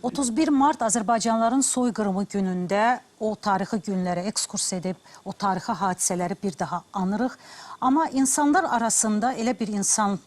31 Mart Azərbaycanlıların soyqırımı günündə o tarixi günlərə ekskurs edib, o tarixi hadisələri bir daha anırıq. Amma insanlar arasında elə bir insan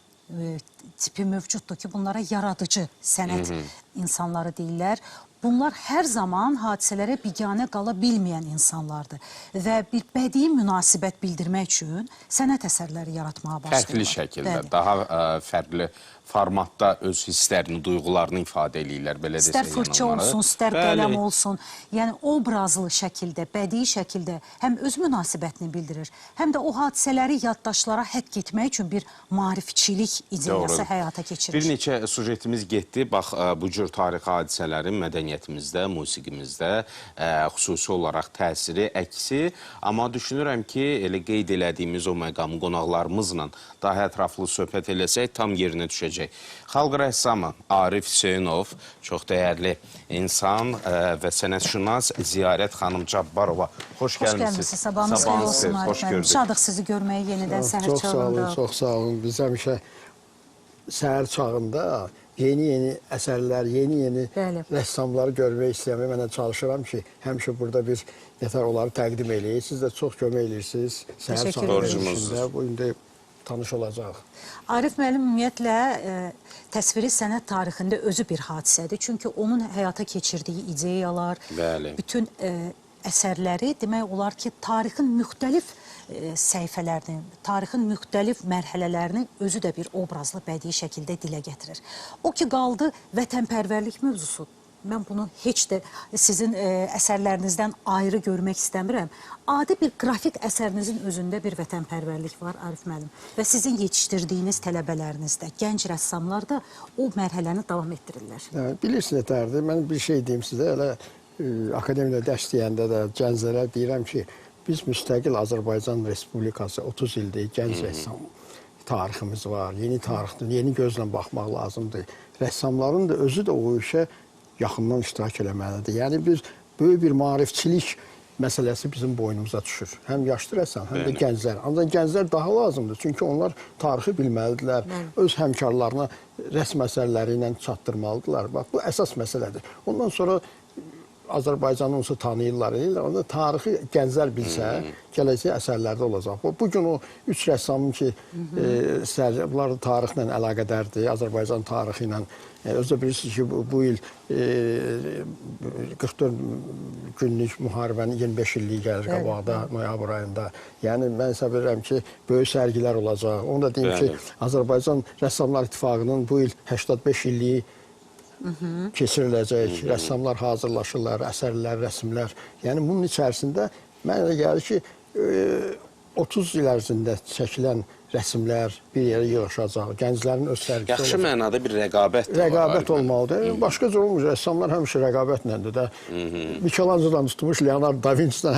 tipi mövcuddur ki, bunlara yaradıcı sənət insanları deyirlər. Bunlar hər zaman hadisələrə biganə qala bilməyən insanlardır və bir bədii münasibət bildirmək üçün sənət əsərləri yaratmağa başlayırlar. Fərqli şəkildə, daha fərqli formatda öz hisslərini, duyğularını ifadə edirlər, belə desək. İstər fırça olsun, istər qələm olsun. Yəni, obrazlı şəkildə, bədii şəkildə həm öz münasibətini bildirir, həm də o hadisələri yaddaşlara həkk etmək üçün bir maarifçilik ideyası həyata keçirir. Bir neçə sujetimiz getdi. Bax, bu cür tarixi hadisələrin mədəniyyətimizdə, musiqimizdə xüsusi olaraq təsiri, əksi. Amma düşünürəm ki, elə qeyd elədiyimiz o məqamı qonaqlarımızla daha ətraflı söhbət eləsək, tam yerinə düşəcək. Xalq rəssamı Arif Hüseynov, çox dəyərli insan və sənətşünas Ziyarət xanım Cabbarova. Xoş gəlmişsiniz. Sabahınız xeyir olsun Arif müəllim. Şadıq sizi görməyə yenidən səhər çağında. Çox sağ olun. Biz həmişə səhər çağında yeni əsərlər, yeni rəssamları görmək istəyəmə mənə çalışıram ki, həmişə burada bir nətər onları təqdim eləyək. Siz də çox kömək eləyirsiniz. Səhər çağında bu gün tanış olacaq. Arif müəllim ümumiyyətlə təsviri sənət tarixində özü bir hadisədir. Çünki onun həyata keçirdiyi ideyalar, bütün əsərləri demək olar ki, tarixin müxtəlif səhifələrini, tarixin müxtəlif mərhələlərini özü də bir obrazlı, bədii şəkildə dilə gətirir. O ki, qaldı vətənpərvərlik mövzusu. Mən bunu heç də sizin əsərlərinizdən ayrı görmək istəmirəm. Adi bir qrafik əsərinizin özündə bir vətənpərvərlik var, Arif müəllim. Və sizin yetişdirdiyiniz tələbələrinizdə, gənc rəssamlar da o mərhələni davam etdirirlər. Bilirsiniz nətərdir, mən bir şey deyim sizə, elə akademiyada dərs deyəndə də gənclərə deyirəm ki, biz müstəqil Azərbaycan Respublikası 30 ildir, gənc rəssam tariximiz var, yeni tarixdir, yeni gözlə baxmaq lazımdır. Rəssamların da özü də o işə yaxından iştirak eləməlidir. Yəni, böyük bir maarifçilik məsələsi bizim boynumuza düşür. Həm yaşlı rəssam, həm də gənclər. Ancaq gənclər daha lazımdır. Çünki onlar tarixi bilməlidirlər. Öz həmkarlarına rəsm əsərləri ilə çatdırmalıdırlar. Bax, bu əsas məsələdir. Ondan sonra Azərbaycanı onsuz tanıyırlar. Onda tarixi gənclər bilsə, gələcək əsərlərdə olacaq. Bugün o üç rəssamın ki, bunlar tarixlə əlaqədərdir, Azərbaycan tarixi ilə. Özdə bilirsiniz ki, bu il 44 günlük müharibənin 25 illiyi gəlir qabaqda, noyabr ayında. Yəni, mən hesab edirəm ki, böyük sərgilər olacaq. Onu da deyim ki, Azərbaycan Rəssamlar İttifaqının bu il 85 illiyi keçiriləcək, rəssamlar hazırlaşırlar, əsərlər, rəsmlər. Yəni, bunun içərisində mənə gəlir ki, 30 il ərzində çəkilən rəsmlər bir yerə yığışacaq, gənclərin öz sərgisi olacaq. Yaxşı mənada bir rəqabət var. Rəqabət olmalıdır. Başqa cür olmuş, rəssamlar həmişə rəqabətlədir də. Michelangelo-dan tutmuş, Leonardo da Vinci-dən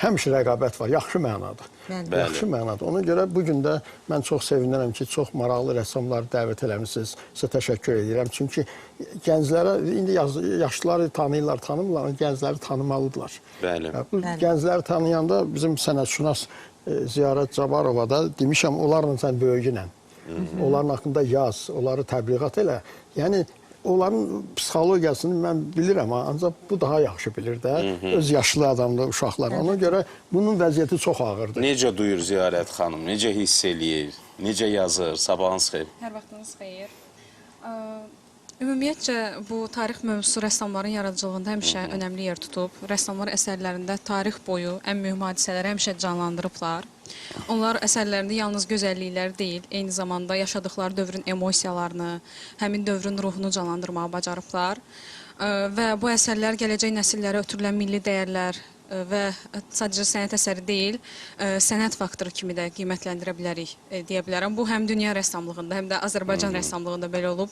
həmişə rəqabət var, yaxşı mənada. Yaxşı mənada. Ona görə bugün də mən çox sevinirəm ki, çox maraqlı rəssamları dəvət eləmişsiniz. Sizə təşəkkür edirəm. Çünki gənclərə, indi yaşlıları tanıyırlar, tanımırlar, gəncləri tanımalıdırlar. Bu gəncləri tanıyanda bizim sənətşünas Ziyarət Cabbarova da demişəm, onlarla sən böyüyünən, onların haqqında yaz, onları təbliğat elə. Yəni, onların psixologiyasını mən bilirəm, ancaq bu daha yaxşı bilir də, öz yaşlı adamda, uşaqlar. Ona görə bunun vəziyyəti çox ağırdır. Necə duyur Ziyarət xanım, necə hiss eləyir, necə yazır, sabahınız xeyir? Hər vaxtınız xeyir. Ümumiyyətcə, bu tarix mövzusu rəssamların yaradıcılığında həmişə önəmli yer tutub. Rəssamlar əsərlərində tarix boyu ən mühüm hadisələri həmişə canlandırıblar. Onlar əsərlərində yalnız gözəlliklər deyil, eyni zamanda yaşadıkları dövrün emosiyalarını, həmin dövrün ruhunu canlandırmağa bacarıblar. Və bu əsərlər gələcək nəsillərə ötürülən milli dəyərlər və sadəcə sənət əsəri deyil, sənət faktoru kimi də qiymətləndirə bilərik, deyə bilərəm. Bu, həm dünya rəssamlığında, həm də Azərbaycan rəssamlığında belə olub.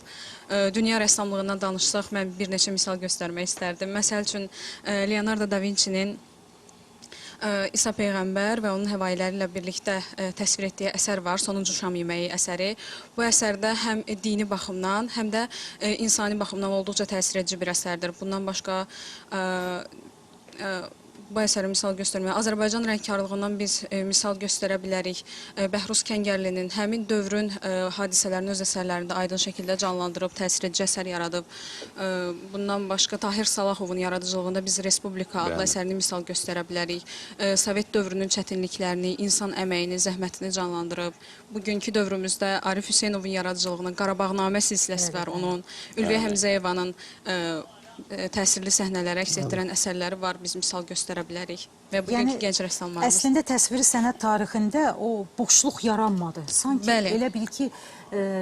Dünya rəssamlığından danışsaq, mən bir neçə misal göstərmək istərdim. Məsəl üçün, Leonardo da Vinci-nin İsa Peyğəmbər və onun həvailəri ilə birlikdə təsvir etdiyi əsər var, Sonuncu Şam yeməyi əsəri. Bu əsərdə həm dini baxımdan, həm də insani baxımdan olduqca təsir edici bir əsərdir. Bundan başqa bu əsəri misal göstərməyə, Azərbaycan rəngkarlığından biz misal göstərə bilərik. Bəhruz Kəngərlinin həmin dövrün hadisələrini öz əsərlərində aydın şəkildə canlandırıb, təsir edici əsər yaradıb. Bundan başqa Tahir Salahovun yaradıcılığında biz Respublika adlı əsərini misal göstərə bilərik. Sovet dövrünün çətinliklərini, insan əməyini, zəhmətini canlandırıb. Bugünkü dövrümüzdə Arif Hüseynovun yaradıcılığında Qarabağnamə silsiləsi var onun. Ülviyə Həmzəyevanın təsirli səhnələri əks etdirən əsərləri var, biz misal göstərə bilərik. Və bugünkü gənc rəssamlarımız. Əslində təsviri sənət tarixində o boşluq yaranmadı. Sanki elə bil ki,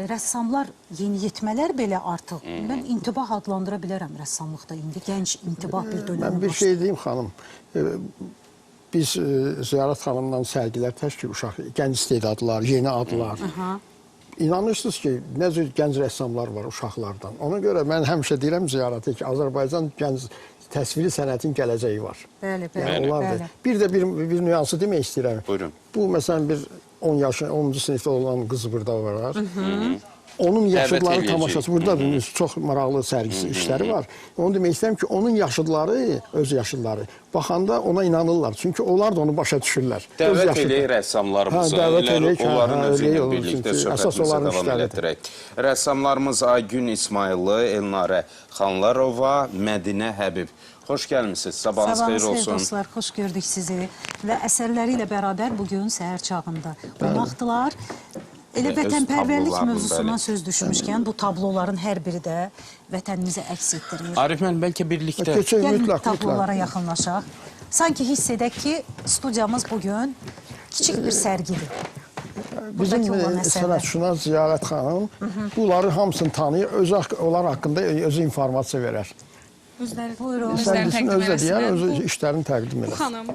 rəssamlar, yeniyetmələr belə artıq, mən intibah adlandıra bilərəm rəssamlıqda indi, gənc intibah bir dönəmi. Mən bir şey deyim xanım, biz Ziyarət xanımdan sərgilər təşkil uşaq, gənc istedadlar, yeni adlar. İnanırsınız ki, nə cür gənc rəssamlar var uşaqlardan. Ona görə mən həmişə deyirəm Ziyarətə ki, Azərbaycan gənc təsviri sənətin gələcəyi var. Bəli. Bir də bir nüansı demək istəyirəm. Buyurun. Bu, məsələn, bir 10-cu sinifdə olan qız burada var. Onun yaşıdları tamaşası, burada çox maraqlı sərgisi işləri var. Onu demək istəyirəm ki, onun yaşıdları, öz yaşıdları baxanda ona inanırlar. Çünki onlar da onu başa düşürlər. Dəvət eləyək rəssamlarımızı, onların özü ilə birlikdə söhbətimizi davam elətdirək. Rəssamlarımız Aygün İsmayıllı, Elnarə Xanlarova, Mədinə Həbib. Xoş gəlmişsiniz, sabahınız xeyir olsun. Sabahınız dostlar, xoş gördük sizi. Və əsərləri ilə bərabər bugün səhər çağında qonaqdılar. Elə vətənpərvərlik mövzusundan söz düşmüşkən, bu tabloların hər biri də vətənimizi əks etdirir. Arif müəllim, bəlkə birlikdə... Gəlin tablolara yaxınlaşaq. Sanki hiss edək ki, studiyamız bugün kiçik bir sərgidir. Bizim sənətşünas Ziyarət xanım bunları hamısını tanıyır, onlar haqqında özü informasiya verər. Buyurun. Özü deyər, özü işlərini təqdim edər. Bu xanım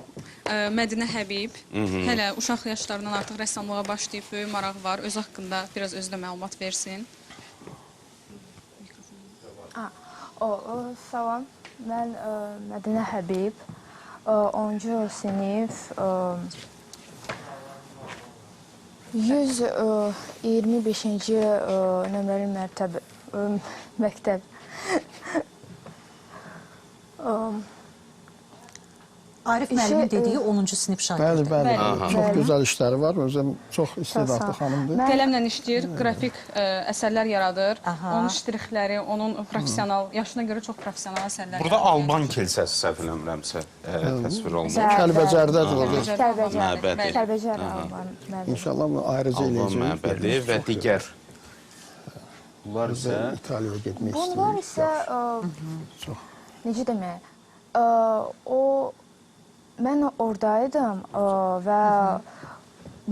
Mədinə Həbib, hələ uşaq yaşlarından artıq rəssamlığa başlayıb, böyük maraq var. Öz haqqında biraz özü də məlumat versin. Salam, mən Mədinə Həbib, 10-cu sinif, 125-ci nömrəli məktəb. Arif müəllimin dediyi 10-cu sinif şagirdi. Bəli. Çox gözəl işləri var. Özüm çox istedadlı xanımdır. Qələmlə işləyir, qrafik əsərlər yaradır. Onun ştrixləri, onun profesional, yaşına görə çox profesional əsərlər. Burada Alban kilsəsi səhv eləmirəmsə təsvir olunur. Kəlbəcərdədir. Kəlbəcər Alban. İnşallah ayrıca eləyəcəyik. Alban məbədi və digər. Bunlar isə İtaliyaya getmək istəyir. Bunlar isə, necə demək, mən oradaydım və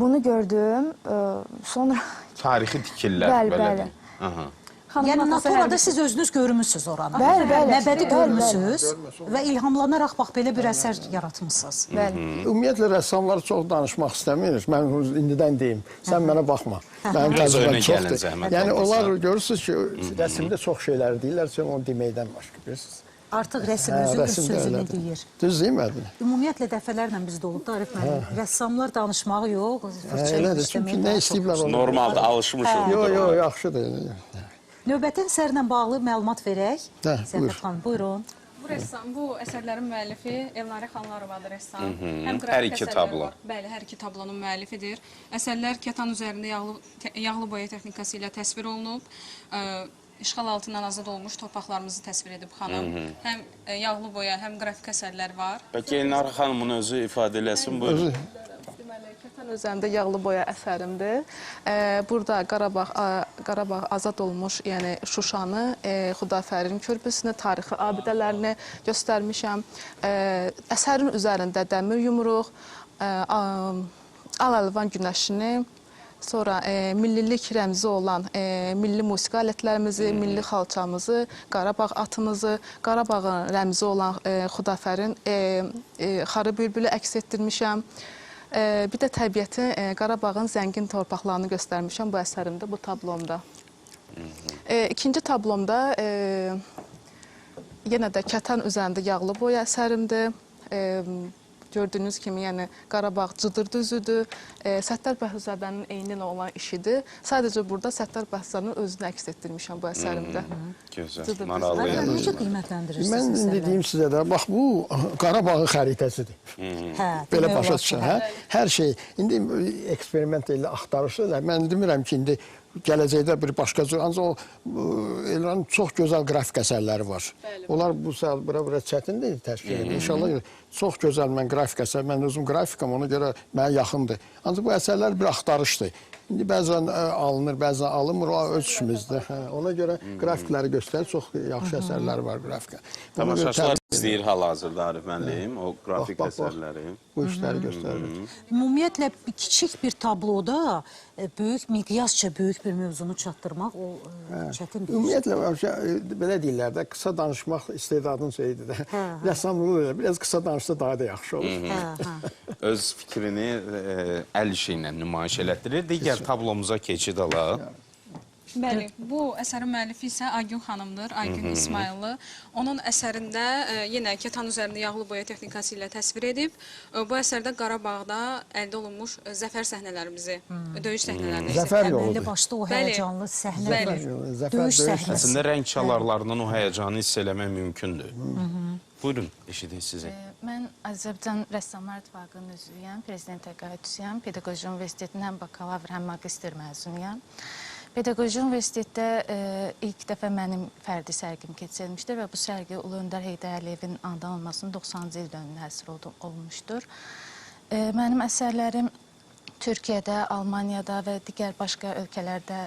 bunu gördüm, sonra... Tarixi tikirlər, bəli. Yəni, naturada siz özünüz görmüsünüz oranı. Bəli. Məbədi görmüsünüz və ilhamlanaraq bax, belə bir əsər yaratmışsınız. Ümumiyyətlə, rəssamlar çox danışmaq istəmir. Mən indidən deyim, sən mənə baxma. Mənim təcrübəm çoxdur. Yəni, onlar görürsünüz ki, rəsmdə çox şeylər deyirlər, onu deməkdən başqa, bilirsiniz. Artıq rəsm özü öz sözünü deyir. Düz deyim Mədinə? Ümumiyyətlə, dəfələrlə bizdə olub da, Arif müəllim. Rəssamlar danışmağı yox, elədir, çünki nə istəyiblər onu. Normalda alışmışıq. Yox, yaxşıdır. Növbəti əsərlə bağlı məlumat verək. Zəfər xanım, buyurun. Bu rəssam, bu əsərlərin müəllifi Elnarə Xanlarovadır rəssam. Hər iki tablo. Bəli, hər iki tablonun müəllifidir. Əsərlər kətan üzərində yağlı boya texnikası ilə təsvir olunub. İşğal altından azad olmuş torpaqlarımızı təsvir edib xanım. Həm yağlı boya, həm qrafik əsərlər var. Bəlkə Elnarə xanımın özü ifadə eləsin, buyurun. Deməli, kətan üzərində yağlı boya əsərimdir. Burada Qarabağ azad olmuş, yəni Şuşanı, Xudafərin körpüsünü, tarixi abidələrini göstərmişəm. Əsərin üzərində dəmir yumruq, al-əlvan günəşini, sonra millilik rəmzi olan milli musiqi alətlərimizi, milli xalçamızı, Qarabağ atımızı, Qarabağın rəmzi olan Xudafərin xarı bülbülü əks etdirmişəm. Bir də təbiətin, Qarabağın zəngin torpaqlarını göstərmişəm bu əsərimdə, bu tablomda. İkinci tablomda yenə də kətan üzərində yağlı boya əsərimdir. Gördüyünüz kimi, yəni Qarabağ cıdır düzüdür. Səttar Bəhruzadənin eyni ilə olan işidir. Sadəcə burada Səttar Bəhruzadənin özünü əks etdirmişəm bu əsərimdə. Gözəl, maraqlı. Necə qiymətləndirirsiniz? Mən indi deyim sizə də, bax bu Qarabağın xəritəsidir. Belə başa düşün, hə? Hər şey, indi eksperiment elə axtarışlar, mən demirəm ki, indi gələcəkdə bir başqa cür, ancaq Elranın çox gözəl qrafik əsərləri var. Onlar bu saat bura çətindir təşkil edir. İnşallah çox gözəl mən qrafik əsər, mən özüm qrafikam, ona görə mənə yaxındır. Ancaq bu əsərlər bir axtarışdır. İndi bəzən alınır, bəzən alınmır, o öz işimizdir. Ona görə qrafikləri göstərir, çox yaxşı əsərləri var qrafika. Tamaşaçılar izləyir hal-hazırda Arif müəllim, o qrafik əsərləri. Bu işləri göstərir. Ümumiyyətlə, kiçik bir tabloda böyük, miqyasca böyük bir mövzunu çatdırmaq o çətindir. Ümumiyyətlə, belə deyirlər də, qısa danışmaq istedadın şeyidir də. Rəssamlıq elə, biraz qısa danışsa daha da yaxşı olur. Öz fikrini əl işi ilə nümayiş elətdirir. Digər tablomuza keçid alaq. Bəli, bu əsərin müəllifi isə Aygün xanımdır, Aygün İsmayıllı. Onun əsərində yenə ketan üzərində yağlı boya texnikası ilə təsvir edib. Bu əsərdə Qarabağda əldə olunmuş zəfər səhnələrimizi, döyüş səhnələrini Zəfər yoludur. Əməlli başda o həyəcanlı səhnə, Zəfər döyüş səhnəsi. Əslində, rəng çalarlarından o həyəcanı hiss eləmək mümkündür. Buyurun, eşidik sizi. Mən Azərbaycan Rəssamlar İttifaqının üzvüyəm, prezident təqaüdçüyəm, Pedaqoji Universitetinin həm bakalavr, həm magistr məzunuyam. Pedaqoji Universitetdə ilk dəfə mənim fərdi sərgim keçirilmişdir və bu sərgi Ulu Öndər Heydər Əliyevin anadan olmasının 90-cı il dönümünə həsr olunmuşdur. Mənim əsərlərim Türkiyədə, Almaniyada və digər başqa ölkələrdə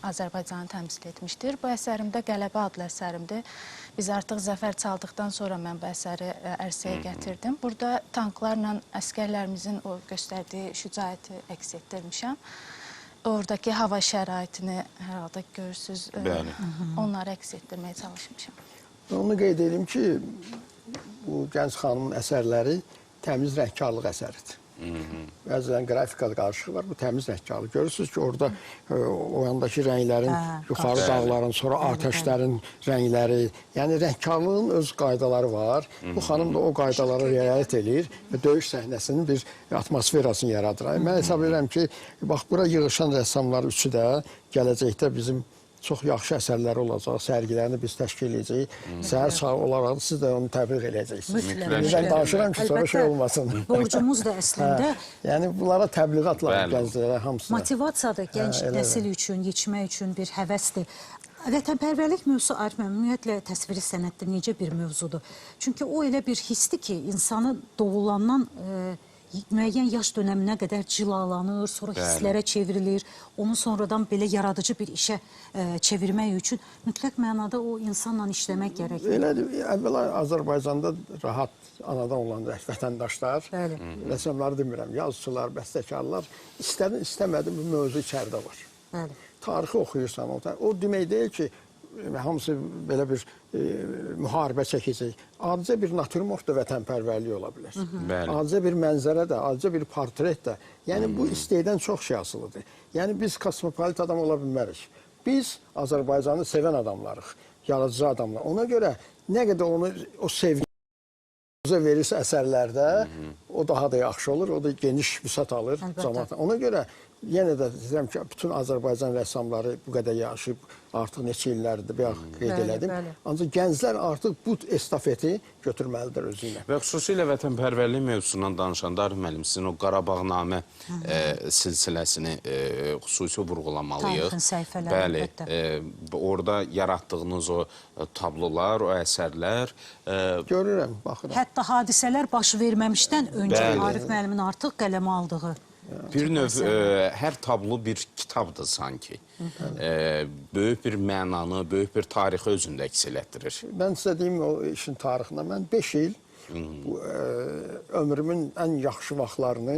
Azərbaycanı təmsil etmişdir. Bu əsərimdə Qələbə adlı əsərimdir. Biz artıq zəfər çaldıqdan sonra mən bu əsəri ərsəyə gətirdim. Burada tanklarla əskərlərimizin o göstərdiyi şücaəti əks etdirmişəm. Oradakı hava şəraitini hər halda görürsünüz, onları əks etdirməyə çalışmışam. Onu qeyd edeyim ki, bu gənc xanımın əsərləri təmiz rəngkarlıq əsəridir. Bəzən qrafikada qarışıq var, bu təmiz rəngkarlıq. Görürsünüz ki, orada o yandakı rənglərin, yuxarı dağların, sonra atəşlərin rəngləri, yəni rəngkarlığın öz qaydaları var. Bu xanım da o qaydalara riayət edir və döyüş səhnəsinin bir atmosferasını yaradır. Mən hesab edirəm ki, bax, bura yığışan rəssamlar üçü də gələcəkdə bizim çox yaxşı əsərləri olacaq, sərgilərini biz təşkil edəcəyik. Səhər sağ olaraq siz də onu təbliğ edəcəksiniz. Bizdən danışıram ki, sonra şey olmasın. Borcumuz da əslində. Yəni, bunlara təbliğatlar gənclərə hamısına. Motivasiyadır gənc nəsil üçün, yetişmək üçün bir həvəsdir. Vətənpərvərlik mövzusu Arif müəllim, ümumiyyətlə təsviri sənətdə necə bir mövzudur? Çünki o elə bir hissdir ki, insanı doğulandan müəyyən yaş dönəminə qədər cilalanır, sonra hisslərə çevrilir. Onu sonradan belə yaradıcı bir işə çevirmək üçün mütləq mənada o insanla işləmək gərəkdir. Elədir, əvvəla Azərbaycanda rahat anadan olan vətəndaşlar, rəssamları demirəm, yazıçılar, bəstəkarlar istəmədi bu mövzu içəridə var. Tarixi oxuyursan, o demək deyil ki, hamısı belə bir müharibə çəkəcək. Adicə bir natürmort da vətənpərvərlik ola bilər. Adicə bir mənzərə də, adicə bir portret də. Yəni, bu istəkdən çox şey asılıdır. Yəni, biz kosmopolit adam ola bilmərik. Biz Azərbaycanı sevən adamlarıq, yaradıcı adamlar. Ona görə nə qədər onu o sevgi verirsə əsərlərdə, o daha da yaxşı olur, o da geniş vüsət alır. Ona görə yenə də deyirəm ki, bütün Azərbaycan rəssamları bu qədər yaşayıb, artıq neçə illərdir, bir qeyd elədim. Ancaq gənclər artıq bu estafeti götürməlidir özü ilə. Və xüsusilə vətənpərvərlik mövzusundan danışanda Arif müəllim, sizin o Qarabağnamə silsiləsini xüsusi vurğulamalıyıq. Tarixin səhifələri, əlbəttə. Bəli, orada yaratdığınız o tablolar, o əsərlər. Görürəm, baxıram. Hətta hadisələr baş verməmişdən öncə Arif müəllimin artıq qələmə aldığı. Bir növ, hər tablo bir kitabdır sanki. Böyük bir mənanı, böyük bir tarixi özündə əks elətdirir. Mən sizə deyim o işin tarixində, mən 5 il ömrümün ən yaxşı vaxtlarını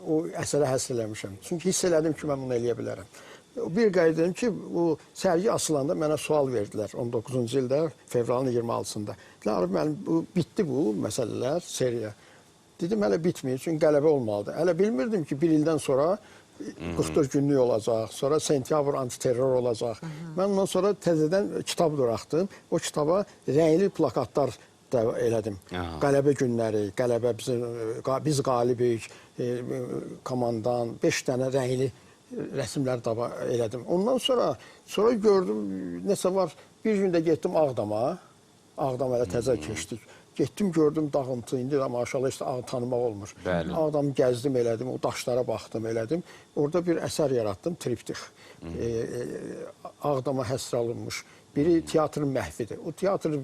o əsərə həsr eləmişəm. Çünki hiss elədim ki, mən bunu eləyə bilərəm. Bir qeyd edim ki, bu sərgi asılanda mənə sual verdilər 19-cu ildə, fevralın 26-sında. Arif müəllim, bitdi bu məsələlər, seriya. Dedim, hələ bitməyir, çünki qələbə olmalıdır. Hələ bilmirdim ki, bir ildən sonra 44 günlük olacaq, sonra sentyabr antiterror olacaq. Mən ondan sonra təzədən kitab buraxdım. O kitaba rəngli plakatlar də elədim. Qələbə günləri, qələbə biz qalibik, komandan 5 dənə rəngli rəsmlər də elədim. Ondan sonra gördüm nəsə var. Bir gün də getdim Ağdama. Ağdama elə təzə keçdik. Getdim gördüm dağıntı, indi də maşallah işte tanımaq olmur. Ağdamı gəzdim elədim, o daşlara baxdım elədim. Orada bir əsər yaratdım, triptix. Ağdama həsr alınmış. Biri teatrın məhvidir. O teatr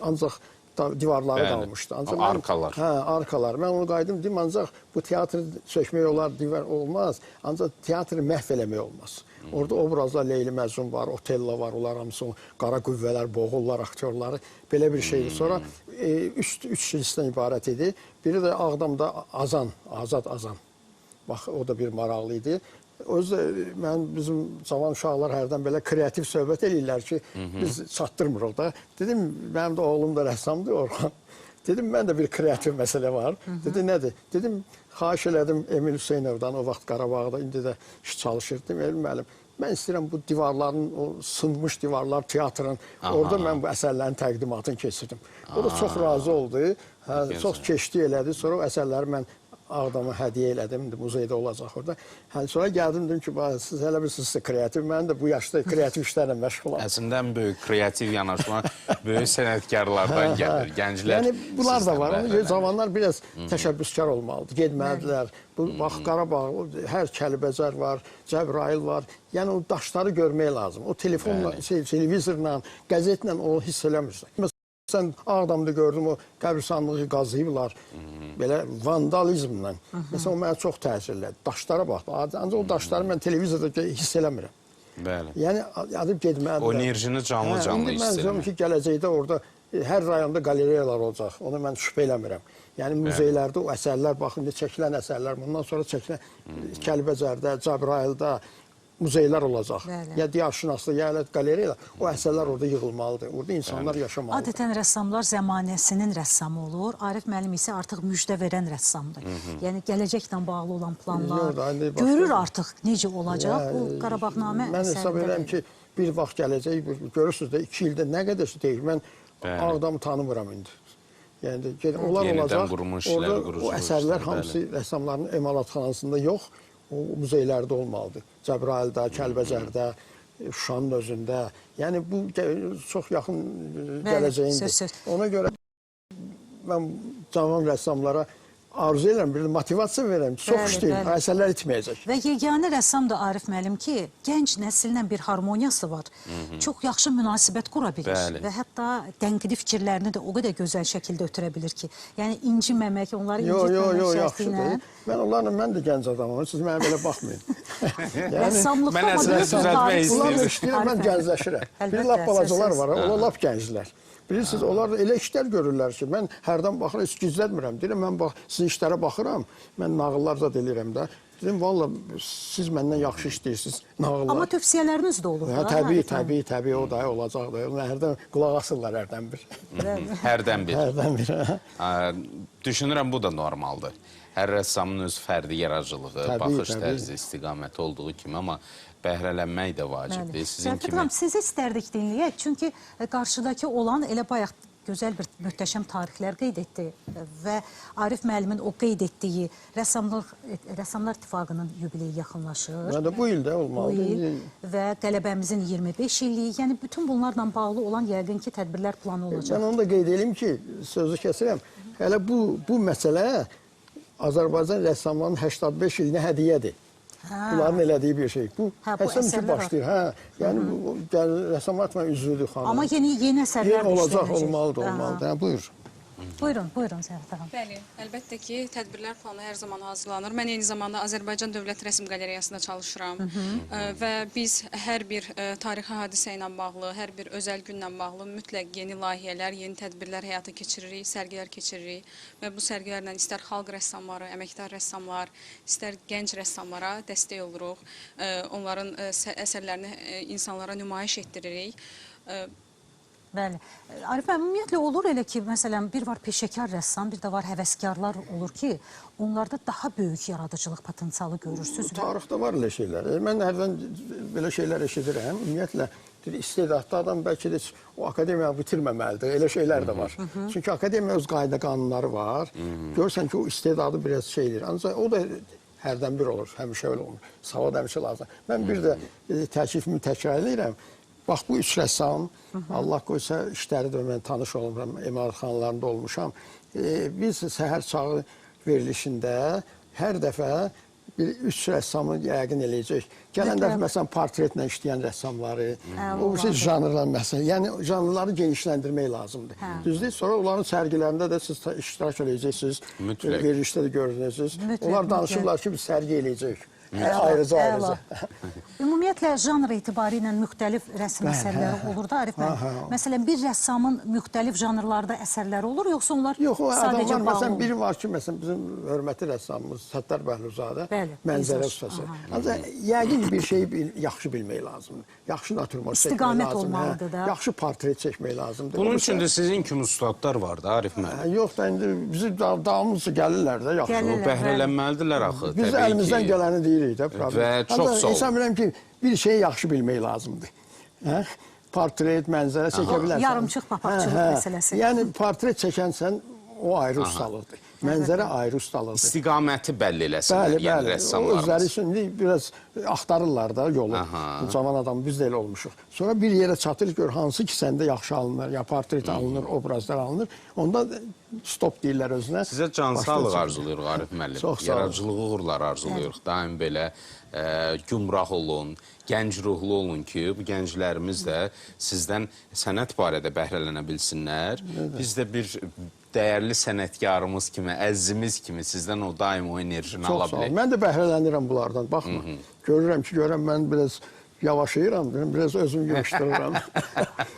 ancaq divarları qalmışdı. Arkalar. Hə, arkalar. Mən onu qaydım dedim, ancaq bu teatrı sökmək olar, divar olmaz. Ancaq teatrı məhv eləmək olmaz. Orada obrazlar Leyli Məcnun var, Otello var, onlar hamısı qara qüvvələr, boğurlar, aktyorları. Belə bir şeydir. Sonra üç hilsdən ibarət idi. Biri də Ağdamda Azan, Azad Azan. Bax, o da bir maraqlı idi. Özü bizim cavan uşaqlar hərdən belə kreativ söhbət eləyirlər ki, biz çatdırmırıq da. Dedim, mənim də oğlum da rəssamdır, Orxan. Dedim, mən də bir kreativ məsələ var. Dedi, nədir? Dedim, xahiş elədim Emil Hüseynovdan, o vaxt Qarabağda, indi də iş çalışır. Dedim, Emil müəllim, mən istəyirəm bu divarların, o sınmış divarlar teatrın, orada mən bu əsərlərin təqdimatını keçirdim. O da çox razı oldu, çox keçdi elədi. Sonra o əsərləri mən Ağdama hədiyyə elədim, muzeydə olacaq orada. Sonra gəldim, dedim ki, siz hələ bir sizsə kreativ, mən də bu yaşda kreativ işlərlə məşğulam. Əslində ən böyük kreativ yanaşma böyük sənətkarlardan gəlir, gənclər. Yəni, bunlar da var. Zamanlar biraz təşəbbüskar olmalıdır, gedməlidirlər. Bax, Qarabağ, hər Kəlbəcər var, Cəbrayıl var. Yəni, o daşları görmək lazım. O telefonla, televizorla, qəzetlə onu hiss eləmirsən. Sən Ağdamda gördüm, o qəbristanlığı qazıyıblar, belə vandalizmlə. Məsələn, o mənə çox təsir elədi. Daşlara bax, ancaq o daşları mən televizorda hiss eləmirəm. Yəni, adıb getməlidir. O enerjini canlı hiss eləmirəm. Mən deyirəm ki, gələcəkdə orada hər rayonda qaleriyalar olacaq, onu mən şübhə eləmirəm. Yəni, muzeylərdə o əsərlər, baxın, çəkilən əsərlər, bundan sonra çəkilən Kəlbəcərdə, Cəbrayılda, muzeylər olacaq. Ya diyarşünaslıq, ya qaleriyalar. O əsərlər orada yığılmalıdır. Orada insanlar yaşamalıdır. Adətən rəssamlar zəmanəsinin rəssamı olur. Arif müəllim isə artıq müjdə verən rəssamdır. Yəni, gələcəklə bağlı olan planlar görür artıq necə olacaq. Bu Qarabağnamə əsərində. Mən hesab edirəm ki, bir vaxt gələcək, görürsünüz də 2 ildə nə qədər deyil. Mən Ağdamı tanımıram indi. Yəni, onlar olacaq. Orada o əsərlər hamısı rəssamların emalatxanasında yox, o muzeylərdə olmalıdır. Cəbrayılda, Kəlbəcərdə, Şuşanın özündə. Yəni, bu çox yaxın gələcəyindir. Ona görə mən cavan rəssamlara arzu edirəm, bir motivasiya verirəm. Çox işləyim, əsərlər itməyəcək. Və yeganə rəssam da Arif müəllim ki, gənc nəsillə bir harmoniyası var. Çox yaxşı münasibət qura bilir. Və hətta tənqidi fikirlərini də o qədər gözəl şəkildə ötürə bilir ki, yəni inciməmək, onları incitməmək şərtinə. Mən də gənc adamım, siz mənə belə baxmayın. Rəssamlıqda mən əslində düzəltmək istəyirəm. İstəyirəm, mən gəncləşirəm. Bir lap balacalar var, onlar lap gənclər. Bilirsiniz, onlar elə işlər görürlər ki, mən hərdən baxıram, heç gizlətmirəm. Deyirəm, mən sizin işlərə baxıram, mən nağıllar da delirəm də. Dedim, valla, siz məndən yaxşı işləyirsiniz nağıllar. Amma tövsiyələriniz də olur da. Təbii, o da olacaq da. Hərdən qulaq asırlar, hərdən bir. Hərdən bir. Hərdən bir. Düşünürəm, bu da normaldır. Hər rəssamın öz fərdi yaradıcılığı, baxış tərzi, istiqaməti olduğu kimi, amma bəhrələnmək də vacibdir. Zərfət xanım, sizi istərdik dinləyək. Çünki qarşıdakı olan elə bayaq gözəl bir möhtəşəm tarixlər qeyd etdi və Arif müəllimin o qeyd etdiyi Rəssamlar İttifaqının yubileyi yaxınlaşır. Bu ildə olmalıdır. Və qələbəmizin 25 illiyi, yəni bütün bunlarla bağlı olan yəqin ki, tədbirlər planı olacaq. Mən onu da qeyd edeyim ki, sözü kəsirəm, hələ bu məsələ Azərbaycan rəssamlarının 85 ilinə hədiyyədir. Bunların elədiyi bir şey. Bu həsən ki, başlayır. Yəni, rəssamlar üzvüdür xanım. Amma yeni əsərlər də olacaq, olmalıdır. Buyur. Buyurun Zərfət xanım. Bəli, əlbəttə ki, tədbirlər planı hər zaman hazırlanır. Mən eyni zamanda Azərbaycan Dövlət Rəsm Qalereyasında çalışıram və biz hər bir tarixi hadisə ilə bağlı, hər bir özəl günlə bağlı mütləq yeni layihələr, yeni tədbirlər həyata keçiririk, sərgilər keçiririk və bu sərgilərlə istər xalq rəssamları, əməkdar rəssamlar, istər gənc rəssamlara dəstək oluruq. Onların əsərlərini insanlara nümayiş etdiririk. Bəli. Arif müəllim, ümumiyyətlə olur elə ki, məsələn, bir var peşəkar rəssam, bir də var həvəskarlar olur ki, onlarda daha böyük yaradıcılıq potensialı görürsünüz. Tarixdə var elə şeylər. Mən hərdən belə şeylər eşidirəm. Ümumiyyətlə, istedadlı adam bəlkə də o akademiyanı bitirməməlidir. Elə şeylər də var. Çünki akademiya öz qayda qanunları var. Görürsən ki, o istedadı biraz şeydir. Ancaq o da hərdən bir olur, həmişə öyle olmur. Savad həmişə lazım. Mən bir də təklifimi təkrar edirəm. Bax, bu 3 rəssam, Allah qoysa işləri də mən tanış olmuşam, emalatxanalarında olmuşam. Biz səhər çağı verilişində hər dəfə bir 3 rəssamı yəqin eləyəcək. Gələn dəfə məsələn portretlə işləyən rəssamları, o janrlar məsələn, yəni janrları genişləndirmək lazımdır. Düzdür? Sonra onların sərgilərində də siz iştirak eləyəcəksiniz. Verilişdə də görünəcəksiniz. Onlar danışırlar ki, biz sərgi eləyəcəyik. Ayrıca. Ümumiyyətlə, janr etibarı ilə müxtəlif rəsm əsərləri olur da, Arif müəllim. Məsələn, bir rəssamın müxtəlif janrlarda əsərləri olur, yoxsa onlar sadəcə bağlı olur? Yox, o adamlar, məsələn, biri var ki, məsələn, bizim hörmətli rəssamımız Səttar Bəhlulzadə, mənzərə ustası. Ancaq yəqin bir şeyi yaxşı bilmək lazımdır. Yaxşı naturmort çəkmək lazımdır. Yaxşı portret çəkmək lazımdır. Bunun üçün də sizin kimi ustadlar var da, Arif müəllim. Yox da, indi bizim davamız gəlirlər də, yaxşı. O bəhrələnməlidirlər axı, biz əlimizdən gələni deyirik. Və çox sağ olun. İnsan biləm ki, bir şeyi yaxşı bilmək lazımdır. Portret, mənzərə çəkə bilərsən. Yarımçıq papaqçılıq məsələsi. Yəni, portret çəkənsən, o ayrı ustalıqdır. Mənzərə ayrı ustalıqdır. İstiqaməti bəlli eləsinlər, yəni rəssamlarımız. Özləri üçün biraz axtarırlar da yolu. Cavan adam, biz də elə olmuşuq. Sonra bir yerə çatır, gör, hansı ki, səndə yaxşı alınır, ya portret alınır, obrazlar alınır. Onda stop deyirlər özünə. Sizə cansağlıq arzuluyoruz, Arif müəllim. Çox sağ olun. Yaradıcılıq uğurlar arzuluyoruz. Daim belə gümrah olun, gənc ruhlu olun ki, bu gənclərimiz də sizdən sənət barədə bəhrələnə bilsinlər. Biz də bir dəyərli sənətkarımız kimi, əzizimiz kimi sizdən o daim o enerjini ala bilək. Mən də bəhrələnirəm bunlardan, baxma. Görürəm ki, mən biraz yavaşayıram, biraz özümü yığışdırıram.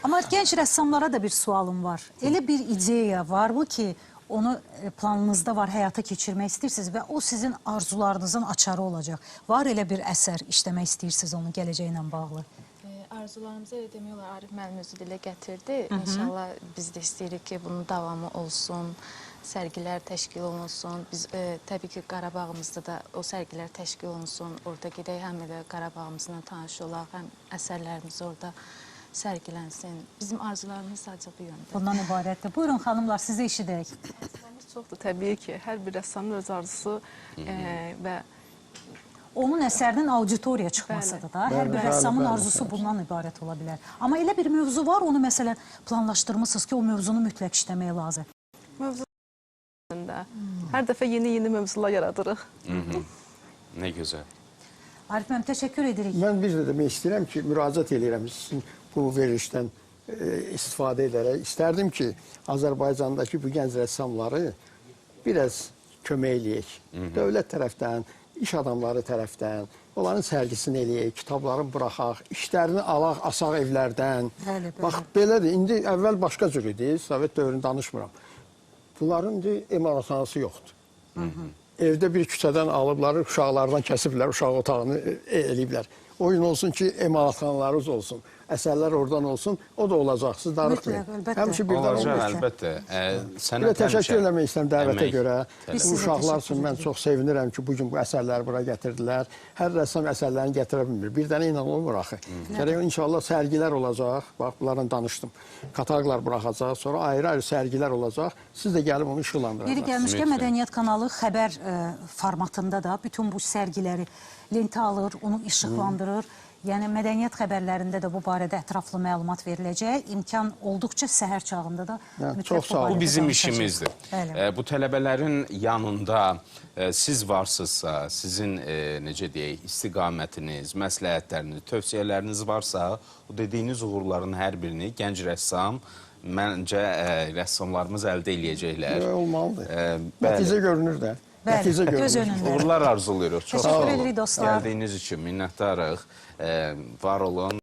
Amma gənc rəssamlara da bir sualım var. Elə bir ideya var mı ki, onu planınızda var, həyata keçirmək istəyirsiniz və o sizin arzularınızın açarı olacaq. Var elə bir əsər işləmək istəyirsiniz onun gələcəyi ilə bağlı? Arzularımızı elə demək olar, Arif müəllim özü dilə gətirdi. İnşallah biz də istəyirik ki, bunun davamı olsun, sərgilər təşkil olunsun. Biz təbii ki, Qarabağımızda da o sərgilər təşkil olunsun. Orada gedək, həm də Qarabağımızla tanış olaq, həm əsərlərimiz orada sərgilənsin. Bizim arzularımız sadəcə bu yöndə. Bundan ibarətdir. Buyurun xanımlar, sizə işidək. Çoxdur təbii ki, hər bir rəssamın öz arzusu və onun əsərinin auditoriya çıxmasıdır da. Hər bir rəssamın arzusu bundan ibarət ola bilər. Amma elə bir mövzu var, onu məsələn planlaşdırmışsınız ki, o mövzunu mütləq işləmək lazım. Mövzularında hər dəfə yeni mövzular yaradırıq. Nə gözəl. Arif müəllim, təşəkkür edirik. Mən bir də demək istəyirəm ki, müraciət edirəm sizin bu verilişdən istifadə edərək. İstərdim ki, Azərbaycandakı bu gənc rəssamları biraz kömək eləyək. Dövlət tərəfdən, iş adamları tərəfdən, onların sərgisini eləyək, kitablarını buraxaq, işlərini alaq, asaq evlərdən. Bax, belədir. İndi əvvəl başqa cür idi, Sovet dövrünü danışmıram. Bunların indi emalatxanası yoxdur. Evdə bir küçədən alıblar, uşaqlardan kəsiblər, uşaq otağını eləyiblər. Oyun olsun ki, emalatxanalarımız olsun. Əsərlər oradan olsun, o da olacaq. Siz darıxmayın. Həmişə birdən olacaq, olacaq. əlbəttə. Təşəkkür eləmək istəyirəm dəvətə görə. Biz Bu uşaqlar üçün mən çox sevinirəm ki, bugün bu əsərləri bura gətirdilər. Hər rəssam əsərlərini gətirə bilmir. Bir dənə ilə olmur axı. Gərək inşallah sərgilər olacaq. Bax, bunlarla danışdım. Kataloglar buraxacaq, sonra ayrı-ayrı sərgilər olacaq. Siz də gəlib onu işıqlandıracaqsınız. Yeri gəlmişkən Mədəniyyət kanalı xəbər formatında da bütün bu sərgiləri lentə alır, onu işıqlandırır. Yəni, mədəniyyət xəbərlərində də bu barədə ətraflı məlumat veriləcək. İmkan olduqca səhər çağında da mütləq bu barədə Bu bizim danışacaq. işimizdir. Bu tələbələrin yanında siz varsınızsa, sizin necə deyək, istiqamətiniz, məsləhətləriniz, tövsiyələriniz varsa, o dediyiniz uğurların hər birini gənc rəssam, məncə rəssamlarımız əldə eləyəcəklər. Olmalıdır. Nəticə görünür də. Bəli, göz önündə. Uğurlar arzuluyoruz. Çox Təşəkkür edirik dostlar. Gəldiyiniz üçün minnətdarıq. Var olun.